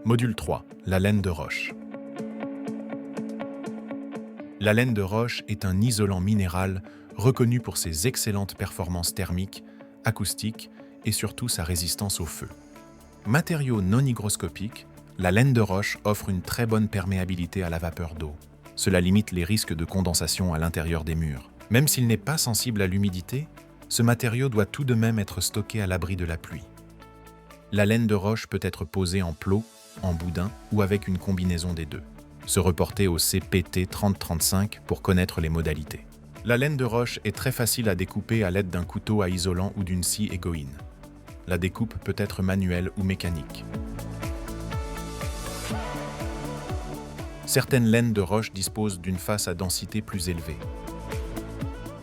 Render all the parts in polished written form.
Module 3. La laine de roche. La laine de roche est un isolant minéral reconnu pour ses excellentes performances thermiques, acoustiques et surtout sa résistance au feu. Matériau non hygroscopique, la laine de roche offre une très bonne perméabilité à la vapeur d'eau. Cela limite les risques de condensation à l'intérieur des murs. Même s'il n'est pas sensible à l'humidité, ce matériau doit tout de même être stocké à l'abri de la pluie. La laine de roche peut être posée en plot, en boudin ou avec une combinaison des deux. Se reporter au CPT 3035 pour connaître les modalités. La laine de roche est très facile à découper à l'aide d'un couteau à isolant ou d'une scie égoïne. La découpe peut être manuelle ou mécanique. Certaines laines de roche disposent d'une face à densité plus élevée.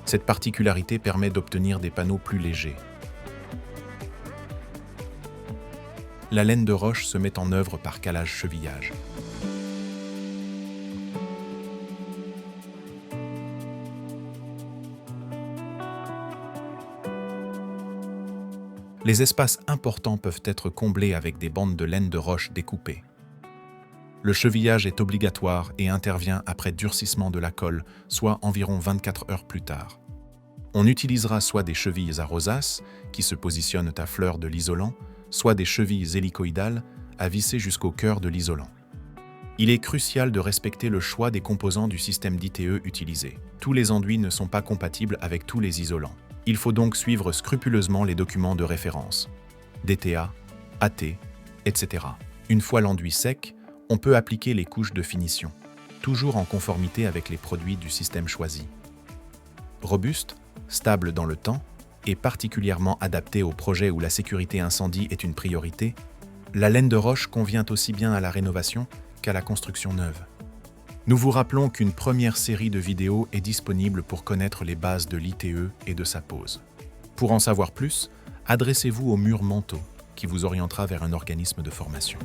Cette particularité permet d'obtenir des panneaux plus légers. La laine de roche se met en œuvre par calage-chevillage. Les espaces importants peuvent être comblés avec des bandes de laine de roche découpées. Le chevillage est obligatoire et intervient après durcissement de la colle, soit environ 24 heures plus tard. On utilisera soit des chevilles à rosaces, qui se positionnent à fleur de l'isolant, soit des chevilles hélicoïdales, à visser jusqu'au cœur de l'isolant. Il est crucial de respecter le choix des composants du système d'ITE utilisé. Tous les enduits ne sont pas compatibles avec tous les isolants. Il faut donc suivre scrupuleusement les documents de référence, DTA, AT, etc. Une fois l'enduit sec, on peut appliquer les couches de finition, toujours en conformité avec les produits du système choisi. Robuste, stable dans le temps et particulièrement adapté aux projets où la sécurité incendie est une priorité, la laine de roche convient aussi bien à la rénovation qu'à la construction neuve. Nous vous rappelons qu'une première série de vidéos est disponible pour connaître les bases de l'ITE et de sa pose. Pour en savoir plus, adressez-vous au mur Manteau, qui vous orientera vers un organisme de formation.